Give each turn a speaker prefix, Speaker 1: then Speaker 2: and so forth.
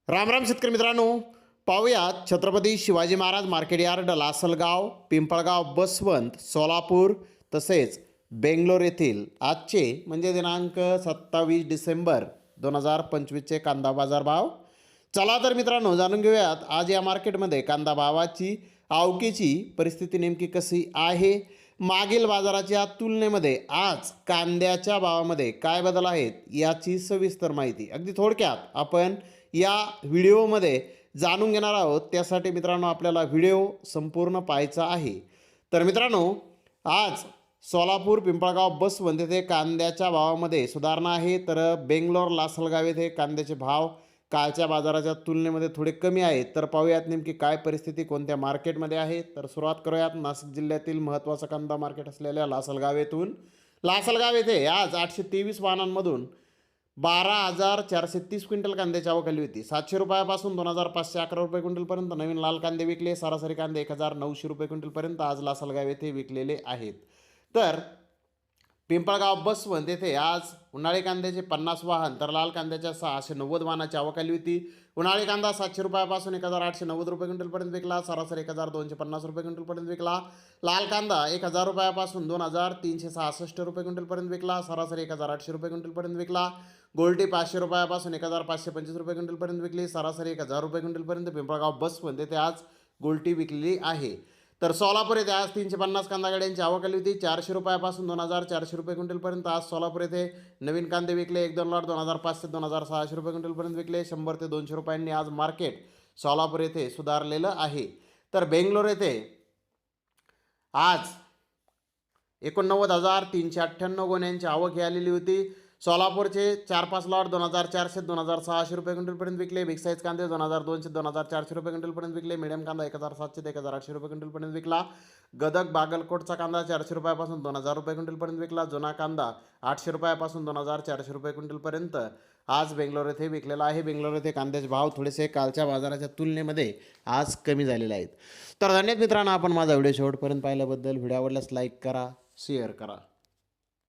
Speaker 1: राम राम शेतकरी मित्रांनो, पाहूयात छत्रपती शिवाजी महाराज मार्केट यार्ड, लासलगाव, पिंपळगाव, बसवंत, सोलापूर तसेच बेंगलोर येथील आजचे म्हणजे दिनांक 27 डिसेंबर 2025चे कांदा बाजार भाव. चला तर मित्रांनो, जाणून घेऊयात आज या मार्केटमध्ये कांदा भावाची आवकेची परिस्थिती नेमकी कशी आहे. मागील बाजाराच्या तुलनेमध्ये आज कांद्याच्या भावामध्ये काय बदल आहेत याची सविस्तर माहिती अगदी थोडक्यात आपण या व्हिडिओमध्ये जाणून घेणार आहोत. त्यासाठी मित्रांनो आपल्याला व्हिडिओ संपूर्ण पाहायचा आहे. तर मित्रांनो, आज सोलापूर, पिंपळगाव, बसवंत येथे कांद्याच्या भावामध्ये सुधारणा आहे. तर बेंगलोर, लासलगाव येथे कांद्याचे भाव कालच्या बाजाराच्या तुलनेमध्ये थोडे कमी आहेत. तर पाहूयात नेमकी काय परिस्थिती कोणत्या मार्केटमध्ये आहे. तर सुरुवात करूयात नाशिक जिल्ह्यातील महत्त्वाचं कांदा मार्केट असलेल्या लासलगाव येथून. लासलगाव येथे आज 823 वाहनांमधून 12,430 क्विंटल कांद्याची आवक आली होती. 700 रुपयापासून 2,511 रुपये क्विंटलपर्यंत नवीन लाल कांदे विकले. सरासरी कांदे 1,900 रुपये क्विंटलपर्यंत आज लासलगाव येथे विकलेले आहेत. तर पिंपळगाव, बसवंत येथे आज उन्हाळी कांद्याचे 50 वाहन तर लाल कांद्याच्या 690 वाहनाची आवक आली होती. उन्हाळी कांदा 700 रुपयापासून 1,890 रुपये क्विंटलपर्यंत विकला. सरासरी 1,250 रुपये क्विंटलपर्यंत विकला. लाल कांदा 1,000 रुपयापासून 2,366 रुपये क्विंटलपर्यंत विकला. सरासरी 1,800 रुपये क्विंटलपर्यंत विकला. गोल्टी 500 रुपयापासून 1,525 रुपये क्विंटलपर्यंत विकली. सरासरी 1,000 रुपये क्विंटलपर्यंत पिंपळगाव, बसवंत येथे आज गोल्टी विकलेली आहे. तर सोलापूर येथे आज 350 कांदा गाड्यांची आवक आली होती. 400 रुपयापासून 2,400 रुपये क्विंटलपर्यंत आज सोलापूर येथे नवीन कांदे विकले. 1-2 लॉट 2,500 ते 2,600 रुपये क्विंटलपर्यंत विकले. 100 ते 200 रुपयांनी आज मार्केट सोलापूर येथे सुधारलेलं आहे. तर बेंगलोर येथे आज 89,398 गोण्यांची आवक आलेली होती. सोलापूरचे 4-5 लॉट 2,400 ते 2,600 रुपये क्विंटलपर्यंत विकले. बिग साईज कांदे 2,200 ते 2,400 रुपये क्विंटलपर्यंत विकले. मिडियम कांदा 1,700 ते 1,800 रुपये क्विंटलपर्यंत विकला. गदग, बागलकोटचा कांदा 400 रुपयापासून 2,000 रुपये क्विंटलपर्यंत विकला. जुना कांदा 800 रुपयापासून 2,400 रुपये क्विंटलपर्यंत आज बेंगलोर येथे विकलेला आहे. बेंगलोर येथे कांद्याचे भाव थोडेसे कालच्या बाजाराच्या तुलनेमध्ये आज कमी झालेले आहेत. तर धन्यवाद मित्रांनो, आपण माझा व्हिडिओ शेवटपर्यंत पाहिल्याबद्दल. व्हिडिओ आवडल्यास लाईक करा, शेअर करा.